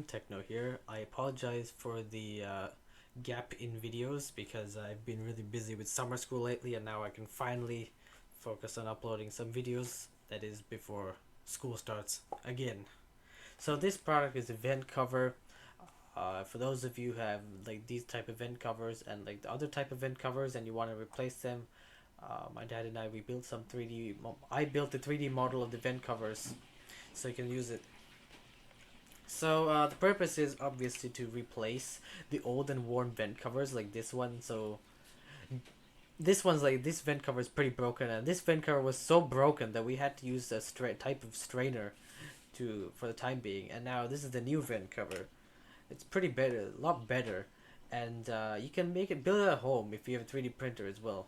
everyone, Techno here. I apologize for the gap in videos because I've been really busy with summer school lately, and now I can finally focus on uploading some videos, that is before school starts again. So this product is a vent cover. For those of you who have like these type of vent covers and like the other type of vent covers and you want to replace them, my dad and we built some 3D. I built the 3D model of the vent covers so you can use it. So the purpose is obviously to replace the old and worn vent covers like this one. So this vent cover is pretty broken, and this vent cover was so broken that we had to use a type of strainer to for the time being. And now this is the new vent cover. It's pretty better, a lot better, and you can build it at home if you have a 3D printer as well.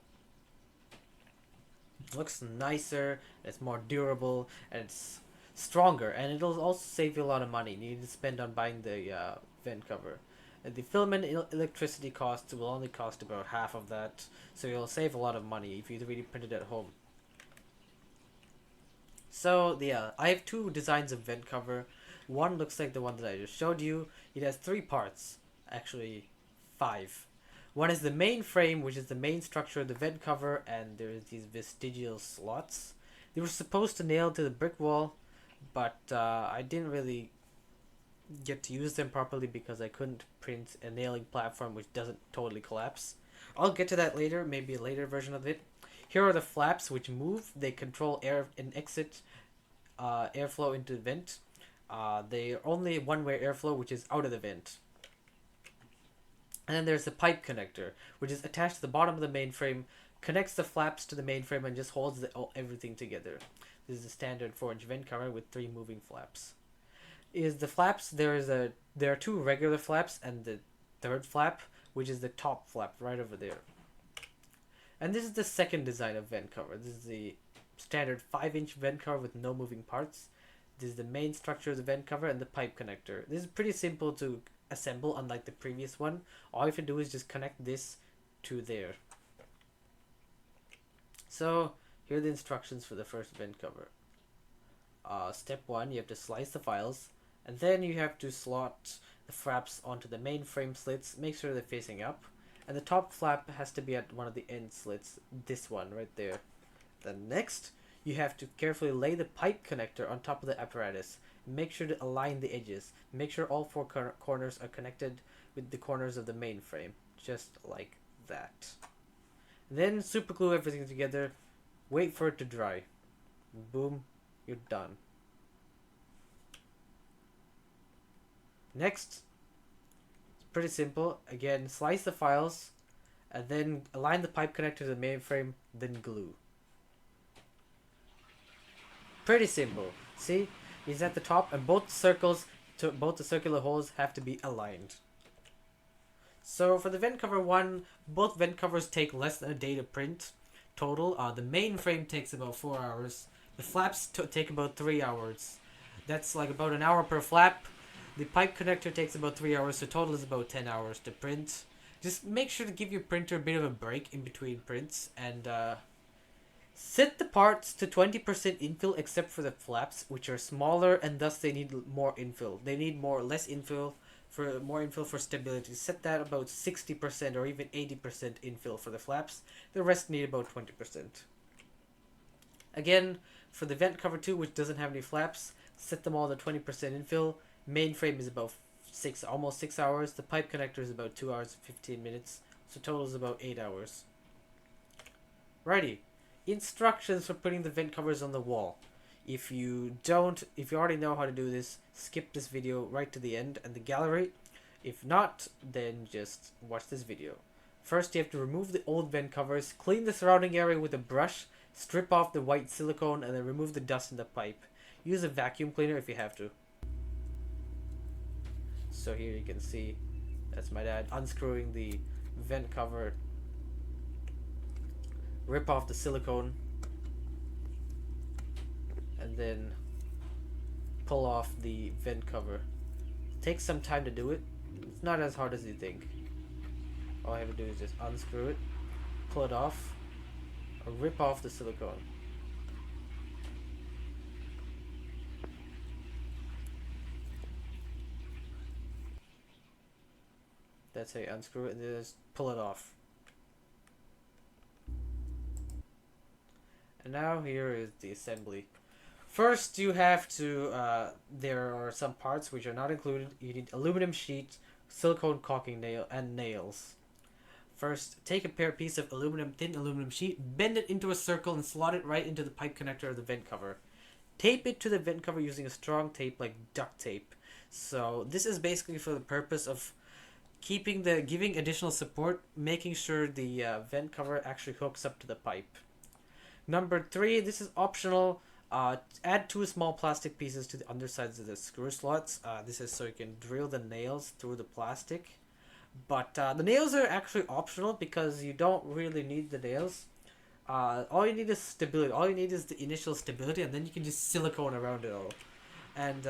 It looks nicer, it's more durable, and it's stronger, and it'll also save you a lot of money. You need to spend on buying the vent cover. And the filament electricity costs will only cost about half of that, so you'll save a lot of money if you 3D print it at home. So yeah, I have two designs of vent cover. One looks like the one that I just showed you. It has three parts, actually five. One is the main frame, which is the main structure of the vent cover, and there's these vestigial slots. They were supposed to nail to the brick wall, but I didn't really get to use them properly because I couldn't print a nailing platform which doesn't totally collapse. I'll get to that later, maybe a later version of it. Here are the flaps which move. They control air and exit airflow into the vent. They are only one-way airflow, which is out of the vent. And then there's the pipe connector, which is attached to the bottom of the mainframe, connects the flaps to the mainframe, and just holds everything together. This is a standard 4-inch vent cover with 3 moving flaps. The flaps, there are 2 regular flaps and the third flap, which is the top flap right over there. And this is the second design of vent cover. This is the standard 5-inch vent cover with no moving parts. This is the main structure of the vent cover and the pipe connector. This is pretty simple to assemble, unlike the previous one. All you have to do is just connect this to there. So here are the instructions for the first vent cover. Step 1, you have to slice the files, and then you have to slot the flaps onto the main frame slits. Make sure they're facing up, and the top flap has to be at one of the end slits, this one right there. Then next, you have to carefully lay the pipe connector on top of the apparatus. Make sure to align the edges. Make sure all 4 corners are connected with the corners of the main frame, just like that. Then super glue everything together. Wait for it to dry. Boom, you're done. Next, it's pretty simple. Again, slice the files, and then align the pipe connector to the mainframe, then glue. Pretty simple. See, it's at the top, and both the circular holes have to be aligned. So for the vent cover 1, both vent covers take less than a day to print total. The main frame takes about 4 hours. The flaps take about 3 hours. That's like about an hour per flap. The pipe connector takes about 3 hours, so total is about 10 hours to print. Just make sure to give your printer a bit of a break in between prints, and set the parts to 20% infill except for the flaps, which are smaller and thus they need more infill. They need more infill for stability. Set that about 60% or even 80% infill for the flaps. The rest need about 20%. Again, for the vent cover 2, which doesn't have any flaps, set them all to 20% infill. Mainframe is about almost 6 hours. The pipe connector is about 2 hours and 15 minutes. So total is about 8 hours. Righty. Instructions for putting the vent covers on the wall. If you already know how to do this, skip this video right to the end and the gallery. If not, then just watch this video. First, you have to remove the old vent covers, clean the surrounding area with a brush, strip off the white silicone, and then remove the dust in the pipe. Use a vacuum cleaner if you have to. So here you can see, that's my dad unscrewing the vent cover. Rip off the silicone, and then pull off the vent cover. It takes some time to do it. It's not as hard as you think. All I have to do is just unscrew it, pull it off, or rip off the silicone. That's how you unscrew it, and then just pull it off. And now here is the assembly. First, you have to, there are some parts which are not included. You need aluminum sheet, silicone caulking nail, and nails. First, take a piece of thin aluminum sheet, bend it into a circle, and slot it right into the pipe connector of the vent cover. Tape it to the vent cover using a strong tape like duct tape. So this is basically for the purpose of giving additional support, making sure the vent cover actually hooks up to the pipe. Number 3, this is optional. Add 2 small plastic pieces to the undersides of the screw slots. This is so you can drill the nails through the plastic. But the nails are actually optional because you don't really need the nails. All you need is stability. All you need is the initial stability, and then you can just silicone around it all. And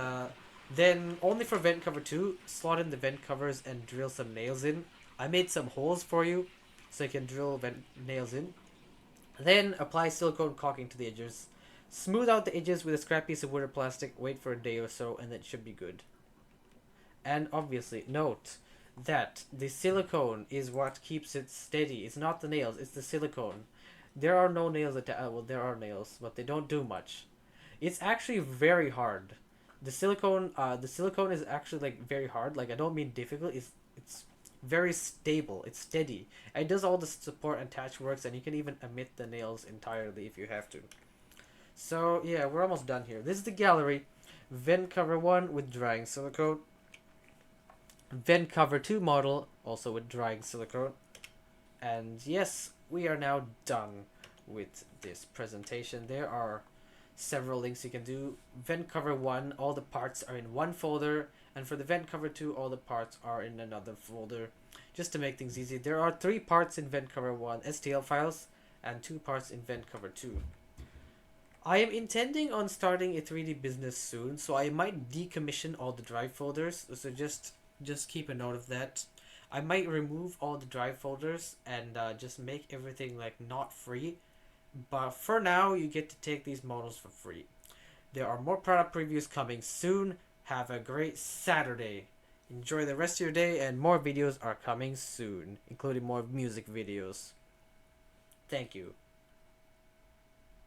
then only for vent cover 2, slot in the vent covers and drill some nails in. I made some holes for you so you can drill nails in. Then apply silicone caulking to the edges. Smooth out the edges with a scrap piece of wood or plastic. Wait for a day or so, and it should be good. And obviously, note that the silicone is what keeps it steady. It's not the nails, it's the silicone. There are no nails well, there are nails, but they don't do much. It's actually very hard. The silicone is actually like very hard. Like, I don't mean difficult. It's very stable. It's steady. And it does all the support and attach works, and you can even omit the nails entirely if you have to. So yeah, we're almost done here. This is the gallery. Vent cover 1 with drying silicone. Vent cover 2 model, also with drying silicone. And yes, we are now done with this presentation. There are several links you can do. Vent cover 1, all the parts are in one folder, and for the vent cover 2, all the parts are in another folder. Just to make things easy, there are 3 parts in vent cover 1, STL files, and 2 parts in vent cover 2. I am intending on starting a 3D business soon, so I might decommission all the drive folders, so just keep a note of that. I might remove all the drive folders and just make everything like not free. But for now, you get to take these models for free. There are more product previews coming soon. Have a great Saturday. Enjoy the rest of your day, and more videos are coming soon, including more music videos. Thank you.